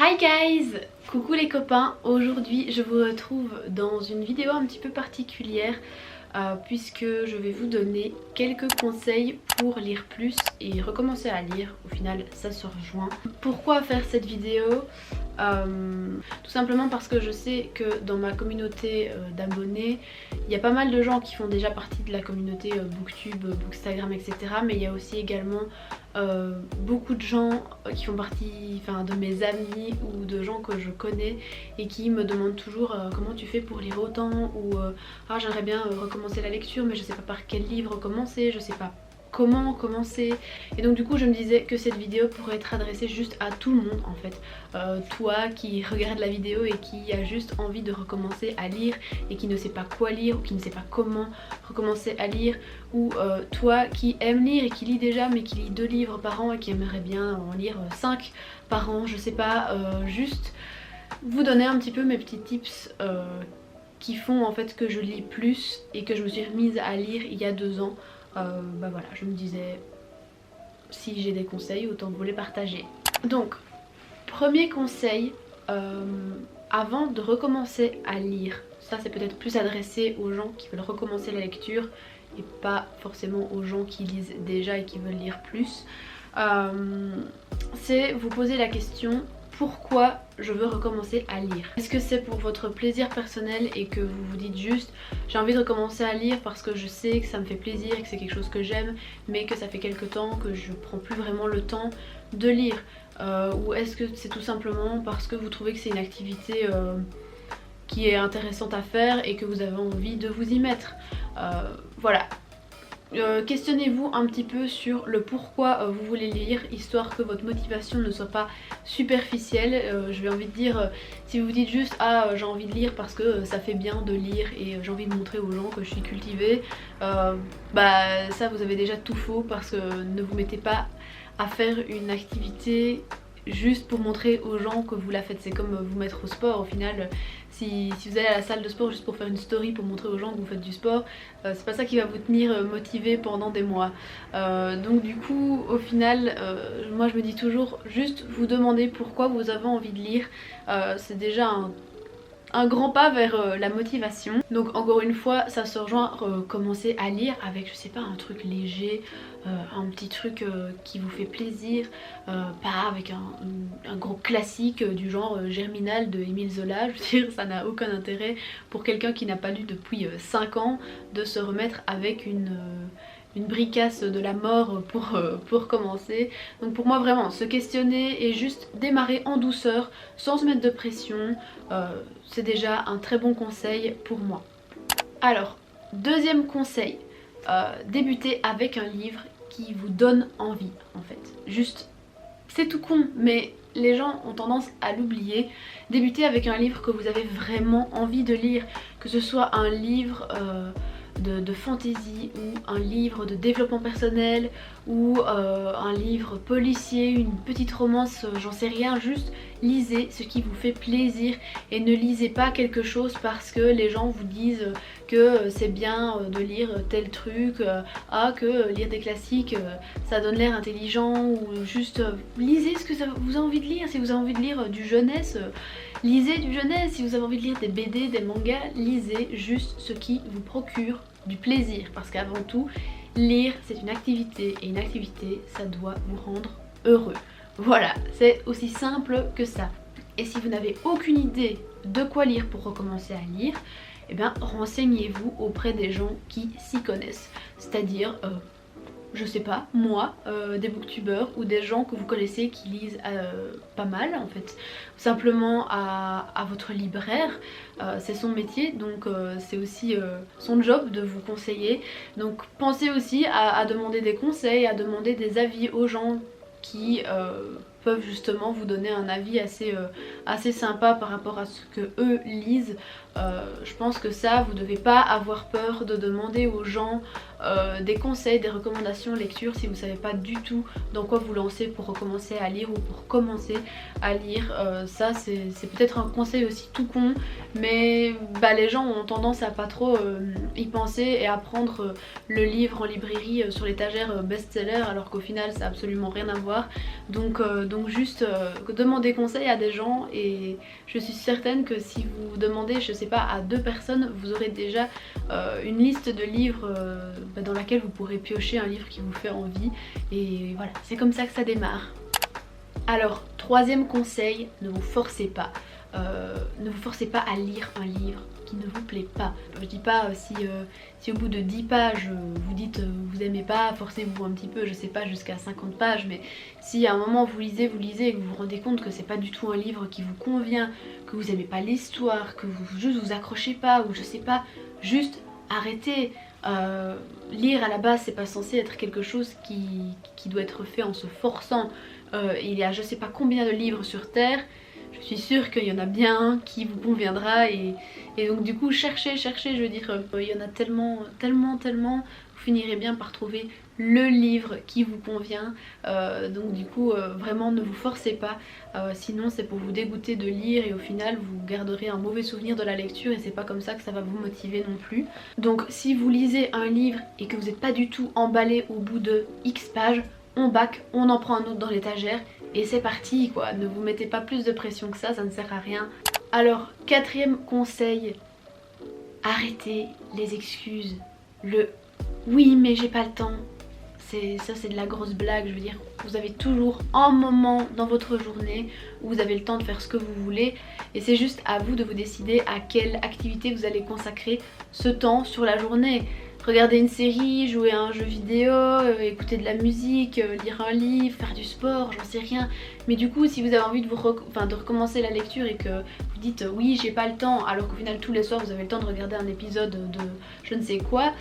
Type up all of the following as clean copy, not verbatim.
Hi guys! Coucou les copains, aujourd'hui je vous retrouve dans une vidéo un petit peu particulière puisque je vais vous donner quelques conseils pour lire plus et recommencer à lire. Au final ça se rejoint. Pourquoi faire cette vidéo? Tout simplement parce que je sais que dans ma communauté d'abonnés il y a pas mal de gens qui font déjà partie de la communauté Booktube, Bookstagram, etc. Mais il y a aussi également beaucoup de gens qui font partie de mes amis ou de gens que je connais et qui me demandent toujours comment tu fais pour lire autant, ou ah, j'aimerais bien recommencer la lecture mais je sais pas par quel livre commencer, je sais pas comment commencer. Et donc du coup je me disais que cette vidéo pourrait être adressée juste à tout le monde en fait. Toi qui regarde la vidéo et qui a juste envie de recommencer à lire et qui ne sait pas quoi lire ou qui ne sait pas comment recommencer à lire, ou toi qui aime lire et qui lit déjà mais qui lit 2 livres par an et qui aimerait bien en lire 5 par an, je sais pas, juste vous donner un petit peu mes petits tips qui font en fait que je lis plus et que je me suis remise à lire il y a 2 ans. Bah voilà, je me disais si j'ai des conseils autant vous les partager. Donc premier conseil, avant de recommencer à lire, ça c'est peut-être plus adressé aux gens qui veulent recommencer la lecture et pas forcément aux gens qui lisent déjà et qui veulent lire plus, c'est vous poser la question: pourquoi je veux recommencer à lire? Est-ce que c'est pour votre plaisir personnel et que vous vous dites juste j'ai envie de recommencer à lire parce que je sais que ça me fait plaisir et que c'est quelque chose que j'aime mais que ça fait quelque temps que je prends plus vraiment le temps de lire, ou est-ce que c'est tout simplement parce que vous trouvez que c'est une activité qui est intéressante à faire et que vous avez envie de vous y mettre? Voilà. Questionnez-vous un petit peu sur le pourquoi vous voulez lire, histoire que votre motivation ne soit pas superficielle. Je vais envie de dire, si vous vous dites juste ah j'ai envie de lire parce que ça fait bien de lire et j'ai envie de montrer aux gens que je suis cultivée, bah ça vous avez déjà tout faux, parce que ne vous mettez pas à faire une activité juste pour montrer aux gens que vous la faites. C'est comme vous mettre au sport. Au final, si vous allez à la salle de sport juste pour faire une story pour montrer aux gens que vous faites du sport, c'est pas ça qui va vous tenir motivé pendant des mois. Donc du coup au final moi je me dis toujours juste vous demander pourquoi vous avez envie de lire, c'est déjà un grand pas vers la motivation. Donc encore une fois ça se rejoint, commencer à lire avec je sais pas un truc léger, un petit truc qui vous fait plaisir, pas avec un gros classique du genre Germinal de Émile Zola. Je veux dire, ça n'a aucun intérêt pour quelqu'un qui n'a pas lu depuis 5 ans de se remettre avec une bricasse de la mort pour commencer. Donc pour moi vraiment se questionner et juste démarrer en douceur sans se mettre de pression, c'est déjà un très bon conseil pour moi. Alors deuxième conseil, débuter avec un livre qui vous donne envie en fait. Juste, c'est tout con mais les gens ont tendance à l'oublier. Débuter avec un livre que vous avez vraiment envie de lire, que ce soit un livre de fantasy ou un livre de développement personnel ou un livre policier, une petite romance, j'en sais rien, juste lisez ce qui vous fait plaisir et ne lisez pas quelque chose parce que les gens vous disent que c'est bien de lire tel truc, que lire des classiques ça donne l'air intelligent, ou juste lisez ce que ça vous a envie de lire. Si vous avez envie de lire du jeunesse, lisez du jeunesse. Si vous avez envie de lire des BD, des mangas, lisez juste ce qui vous procure du plaisir, parce qu'avant tout lire c'est une activité et une activité ça doit vous rendre heureux. Voilà, c'est aussi simple que ça. Et si vous n'avez aucune idée de quoi lire pour recommencer à lire, eh bien renseignez-vous auprès des gens qui s'y connaissent, c'est-à-dire je sais pas, moi, des booktubeurs ou des gens que vous connaissez qui lisent pas mal en fait. Simplement à votre libraire, c'est son métier, donc c'est aussi son job de vous conseiller. Donc pensez aussi à demander des conseils, à demander des avis aux gens qui peuvent justement vous donner un avis assez sympa par rapport à ce que eux lisent. Je pense que ça, vous devez pas avoir peur de demander aux gens des conseils, des recommandations lecture si vous savez pas du tout dans quoi vous lancer pour recommencer à lire ou pour commencer à lire. Ça c'est peut-être un conseil aussi tout con, mais les gens ont tendance à pas trop y penser et à prendre le livre en librairie sur l'étagère best-seller, alors qu'au final ça a absolument rien à voir. Donc Donc juste demandez conseil à des gens et je suis certaine que si vous demandez, je sais pas, à 2 personnes, vous aurez déjà une liste de livres dans laquelle vous pourrez piocher un livre qui vous fait envie. Et voilà, c'est comme ça que ça démarre. Alors, 3e conseil, ne vous forcez pas. Ne vous forcez pas à lire un livre qui ne vous plaît pas. Je dis pas si au bout de 10 pages vous dites vous aimez pas, forcez-vous un petit peu, je sais pas, jusqu'à 50 pages, mais si à un moment vous lisez et que vous vous rendez compte que c'est pas du tout un livre qui vous convient, que vous aimez pas l'histoire, que vous accrochez pas, ou je sais pas, juste arrêtez. Lire à la base c'est pas censé être quelque chose qui doit être fait en se forçant. Il y a je sais pas combien de livres sur terre. Je suis sûre qu'il y en a bien un qui vous conviendra et donc du coup cherchez, je veux dire, il y en a tellement, vous finirez bien par trouver le livre qui vous convient. Donc du coup vraiment ne vous forcez pas, sinon c'est pour vous dégoûter de lire et au final vous garderez un mauvais souvenir de la lecture et c'est pas comme ça que ça va vous motiver non plus. Donc si vous lisez un livre et que vous n'êtes pas du tout emballé au bout de X pages, on back, on en prend un autre dans l'étagère et c'est parti quoi, ne vous mettez pas plus de pression que ça ne sert à rien. Alors 4e conseil, arrêtez les excuses, le oui mais j'ai pas le temps, ça c'est de la grosse blague. Je veux dire, vous avez toujours un moment dans votre journée où vous avez le temps de faire ce que vous voulez et c'est juste à vous de vous décider à quelle activité vous allez consacrer ce temps sur la journée. Regarder une série, jouer à un jeu vidéo, écouter de la musique, lire un livre, faire du sport, j'en sais rien. Mais du coup si vous avez envie de de recommencer la lecture et que vous dites oui j'ai pas le temps, alors qu'au final tous les soirs vous avez le temps de regarder un épisode de je ne sais quoi,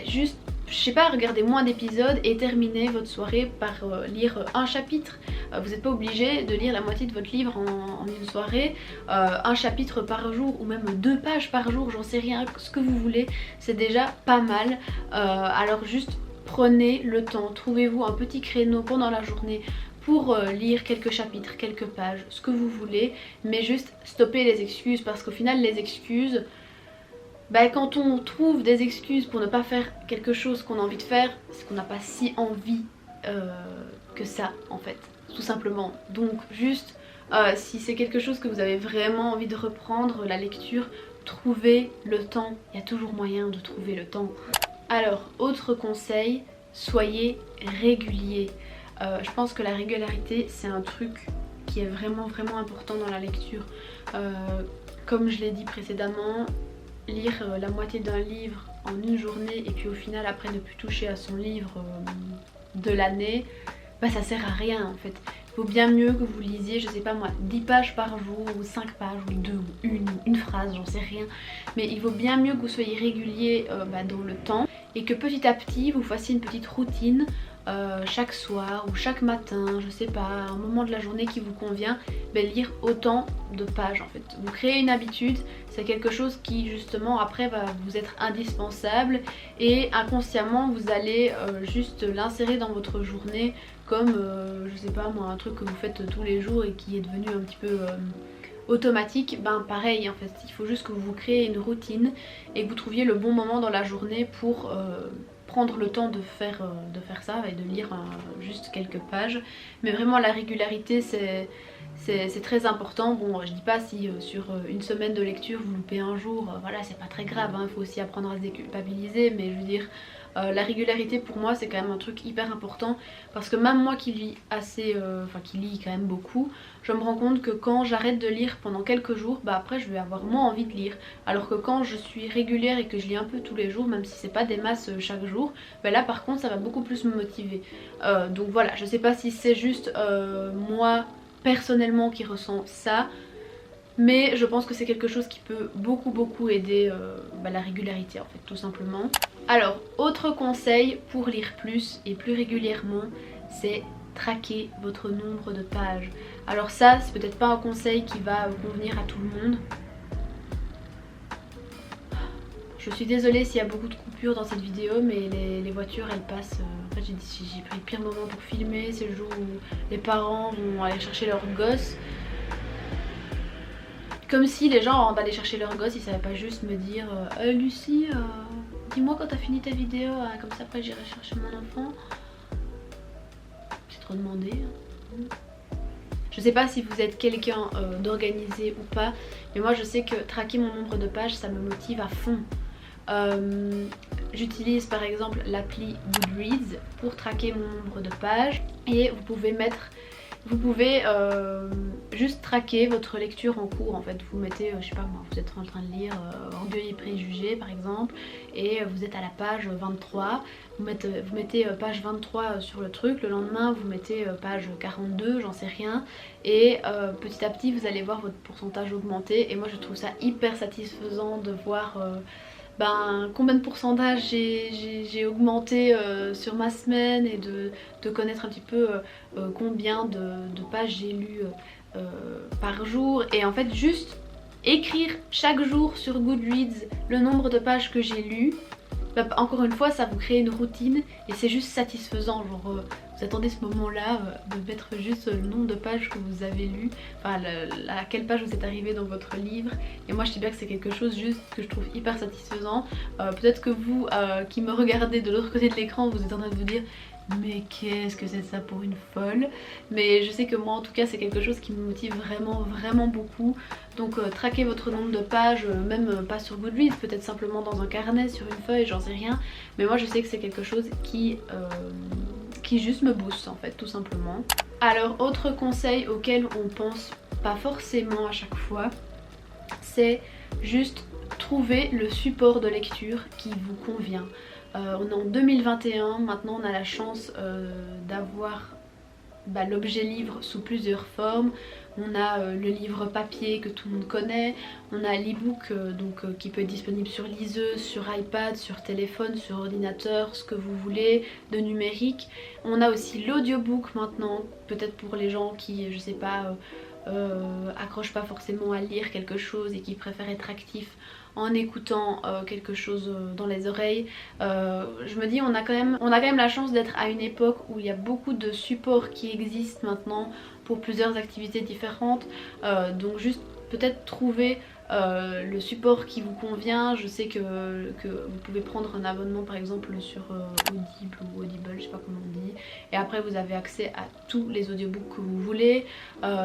juste je sais pas, regardez moins d'épisodes et terminez votre soirée par lire un chapitre. Vous n'êtes pas obligé de lire la moitié de votre livre en une soirée, un chapitre par jour ou même 2 pages par jour, j'en sais rien, ce que vous voulez, c'est déjà pas mal. Alors juste prenez le temps, trouvez-vous un petit créneau pendant la journée pour lire quelques chapitres, quelques pages, ce que vous voulez, mais juste stoppez les excuses parce qu'au final les excuses, quand on trouve des excuses pour ne pas faire quelque chose qu'on a envie de faire, c'est qu'on n'a pas si envie que ça en fait, tout simplement. Donc juste si c'est quelque chose que vous avez vraiment envie de reprendre, la lecture, trouvez le temps, il y a toujours moyen de trouver le temps. Alors autre conseil, soyez régulier. Je pense que la régularité c'est un truc qui est vraiment important dans la lecture. Comme je l'ai dit précédemment, lire la moitié d'un livre en une journée et puis au final après ne plus toucher à son livre de l'année, ça sert à rien en fait. Il vaut bien mieux que vous lisiez, je sais pas moi, 10 pages par jour ou 5 pages ou 2 ou une phrase, j'en sais rien. Mais il vaut bien mieux que vous soyez régulier dans le temps et que petit à petit vous fassiez une petite routine chaque soir ou chaque matin, je sais pas, un moment de la journée qui vous convient, lire autant de pages en fait. Vous créez une habitude, c'est quelque chose qui justement après va vous être indispensable et inconsciemment vous allez juste l'insérer dans votre journée comme je sais pas moi, un truc que vous faites tous les jours et qui est devenu un petit peu automatique. Pareil en fait, il faut juste que vous créez une routine et que vous trouviez le bon moment dans la journée pour prendre le temps de faire ça et de lire juste quelques pages. Mais vraiment la régularité c'est très important. Bon je dis pas si sur une semaine de lecture vous loupez un jour, voilà c'est pas très grave, il faut aussi apprendre à se déculpabiliser, mais je veux dire la régularité pour moi c'est quand même un truc hyper important parce que même moi qui lis assez, qui lis quand même beaucoup, je me rends compte que quand j'arrête de lire pendant quelques jours, après je vais avoir moins envie de lire. Alors que quand je suis régulière et que je lis un peu tous les jours, même si c'est pas des masses chaque jour, là par contre ça va beaucoup plus me motiver. Donc voilà, je sais pas si c'est juste moi personnellement qui ressens ça, mais je pense que c'est quelque chose qui peut beaucoup aider la régularité en fait, tout simplement. Alors autre conseil pour lire plus et plus régulièrement, c'est traquer votre nombre de pages. Alors ça c'est peut-être pas un conseil qui va convenir à tout le monde. Je suis désolée s'il y a beaucoup de coupures dans cette vidéo, mais les voitures elles passent. En fait j'ai pris le pire moment pour filmer, c'est le jour où les parents vont aller chercher leurs gosses. Comme si les gens avant d'aller chercher leurs gosses ils savaient pas juste me dire Lucie dis-moi quand t'as fini ta vidéo, comme ça après j'irai chercher mon enfant. C'est trop demandé. Je sais pas si vous êtes quelqu'un d'organisé ou pas, mais moi je sais que traquer mon nombre de pages ça me motive à fond. J'utilise par exemple l'appli Goodreads pour traquer mon nombre de pages et vous pouvez juste traquer votre lecture en cours en fait. Vous mettez, je sais pas moi, vous êtes en train de lire Orgueil et Préjugés par exemple et vous êtes à la page 23, vous mettez page 23 sur le truc, le lendemain vous mettez page 42, j'en sais rien, et petit à petit vous allez voir votre pourcentage augmenter et moi je trouve ça hyper satisfaisant de voir combien de pourcentage j'ai augmenté sur ma semaine et de connaître un petit peu combien de pages j'ai lues par jour. Et en fait juste écrire chaque jour sur Goodreads le nombre de pages que j'ai lues, encore une fois ça vous crée une routine et c'est juste satisfaisant, genre vous attendez ce moment là de mettre juste le nombre de pages que vous avez lues, enfin à quelle page vous êtes arrivé dans votre livre, et moi je sais bien que c'est quelque chose juste que je trouve hyper satisfaisant. Peut-être que vous qui me regardez de l'autre côté de l'écran vous êtes en train de vous dire mais qu'est-ce que c'est ça pour une folle, mais je sais que moi en tout cas c'est quelque chose qui me motive vraiment beaucoup. Donc traquez votre nombre de pages, même pas sur Goodreads, peut-être simplement dans un carnet, sur une feuille, j'en sais rien, mais moi je sais que c'est quelque chose qui juste me booste en fait, tout simplement. Alors autre conseil auquel on pense pas forcément à chaque fois, c'est juste trouver le support de lecture qui vous convient. On est en 2021, maintenant on a la chance d'avoir l'objet livre sous plusieurs formes. On a le livre papier que tout le monde connaît, on a l'e-book qui peut être disponible sur liseuse, sur iPad, sur téléphone, sur ordinateur, ce que vous voulez, de numérique. On a aussi l'audiobook maintenant, peut-être pour les gens qui, je sais pas, accrochent pas forcément à lire quelque chose et qui préfèrent être actifs en écoutant quelque chose dans les oreilles. Je me dis on a quand même la chance d'être à une époque où il y a beaucoup de supports qui existent maintenant pour plusieurs activités différentes, donc juste peut-être trouver le support qui vous convient. Je sais que vous pouvez prendre un abonnement par exemple sur Audible ou Audible, je sais pas comment on dit, et après vous avez accès à tous les audiobooks que vous voulez.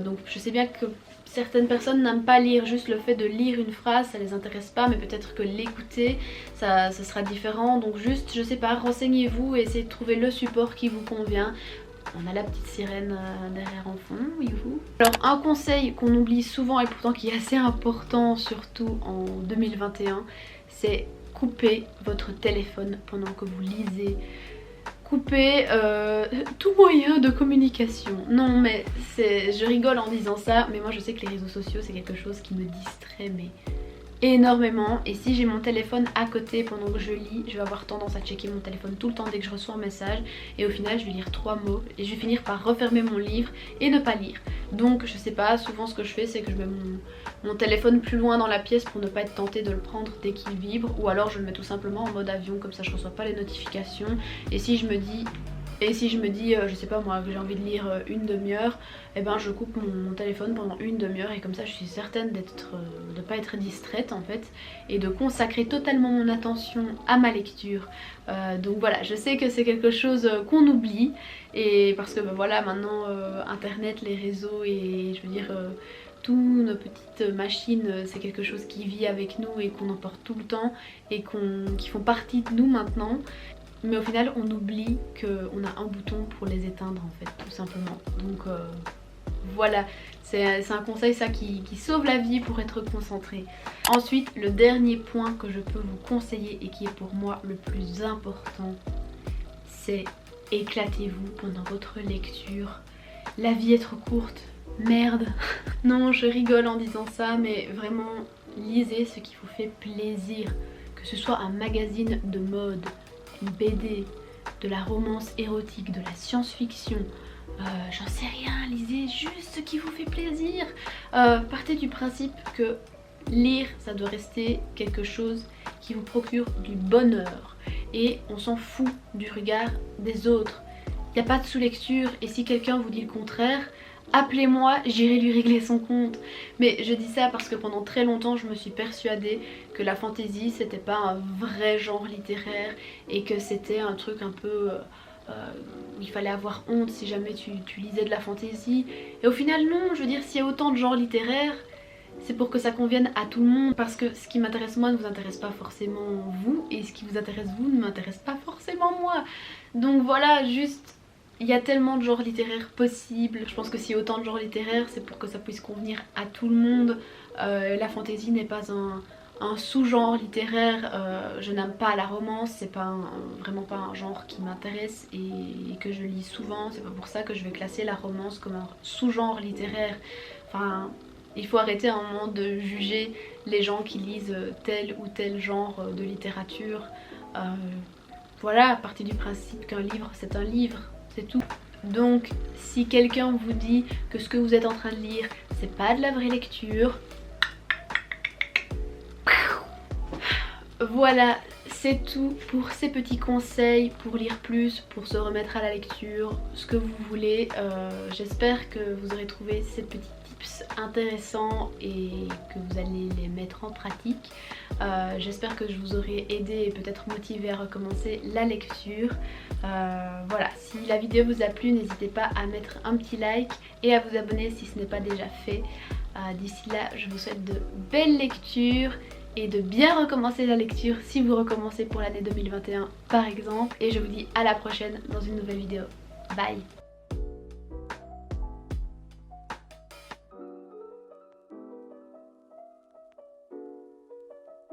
Donc je sais bien que certaines personnes n'aiment pas lire, juste le fait de lire une phrase ça les intéresse pas, mais peut-être que l'écouter ça sera différent. Donc juste je sais pas, renseignez-vous et essayez de trouver le support qui vous convient. On a la petite sirène derrière en fond, oui vous. Alors un conseil qu'on oublie souvent et pourtant qui est assez important surtout en 2021, c'est couper votre téléphone pendant que vous lisez. Couper tout moyen de communication. Non mais je rigole en disant ça, mais moi je sais que les réseaux sociaux c'est quelque chose qui me distrait mais énormément, et si j'ai mon téléphone à côté pendant que je lis, je vais avoir tendance à checker mon téléphone tout le temps dès que je reçois un message, et au final je vais lire 3 mots et je vais finir par refermer mon livre et ne pas lire. Donc je sais pas, souvent ce que je fais c'est que je mets mon téléphone plus loin dans la pièce pour ne pas être tentée de le prendre dès qu'il vibre, ou alors je le mets tout simplement en mode avion, comme ça je reçois pas les notifications. Et si je me dis je sais pas moi, que j'ai envie de lire une demi-heure, et ben je coupe mon téléphone pendant une demi-heure, et comme ça je suis certaine de pas être distraite en fait, et de consacrer totalement mon attention à ma lecture. Donc voilà, je sais que c'est quelque chose qu'on oublie, et parce que voilà maintenant internet, les réseaux et je veux dire toutes nos petites machines, c'est quelque chose qui vit avec nous et qu'on emporte tout le temps et qui font partie de nous maintenant. Mais au final on oublie qu'on a un bouton pour les éteindre en fait, tout simplement. Donc voilà, c'est un conseil ça qui sauve la vie pour être concentré. Ensuite le dernier point que je peux vous conseiller et qui est pour moi le plus important, c'est éclatez-vous pendant votre lecture. La vie est trop courte, merde. Non je rigole en disant ça, mais vraiment lisez ce qui vous fait plaisir. Que ce soit un magazine de mode, une BD, de la romance érotique, de la science-fiction, j'en sais rien, lisez juste ce qui vous fait plaisir. Partez du principe que lire ça doit rester quelque chose qui vous procure du bonheur et on s'en fout du regard des autres. Il n'y a pas de sous-lecture, et si quelqu'un vous dit le contraire, appelez-moi, j'irai lui régler son compte. Mais je dis ça parce que pendant très longtemps je me suis persuadée que la fantasy c'était pas un vrai genre littéraire et que c'était un truc un peu où il fallait avoir honte si jamais tu lisais de la fantaisie. Et au final non, je veux dire, s'il y a autant de genres littéraires, c'est pour que ça convienne à tout le monde, parce que ce qui m'intéresse moi ne vous intéresse pas forcément vous, et ce qui vous intéresse vous ne m'intéresse pas forcément moi. Donc voilà, juste, il y a tellement de genres littéraires possibles. Je pense que s'il y a autant de genres littéraires, c'est pour que ça puisse convenir à tout le monde. La fantaisie n'est pas un sous-genre littéraire, je n'aime pas la romance, c'est pas vraiment pas un genre qui m'intéresse et que je lis souvent. C'est pas pour ça que je vais classer la romance comme un sous-genre littéraire. Enfin, il faut arrêter à un moment de juger les gens qui lisent tel ou tel genre de littérature. Voilà, à partir du principe qu'un livre c'est un livre, c'est tout. Donc si quelqu'un vous dit que ce que vous êtes en train de lire c'est pas de la vraie lecture, voilà, c'est tout pour ces petits conseils pour lire plus, pour se remettre à la lecture, ce que vous voulez. J'espère que vous aurez trouvé ces petits tips intéressants et que vous allez les mettre en pratique. J'espère que je vous aurai aidé et peut-être motivé à recommencer la lecture. Voilà, si la vidéo vous a plu, n'hésitez pas à mettre un petit like et à vous abonner si ce n'est pas déjà fait. D'ici là, je vous souhaite de belles lectures et de bien recommencer la lecture si vous recommencez pour l'année 2021 par exemple. Et je vous dis à la prochaine dans une nouvelle vidéo. Bye!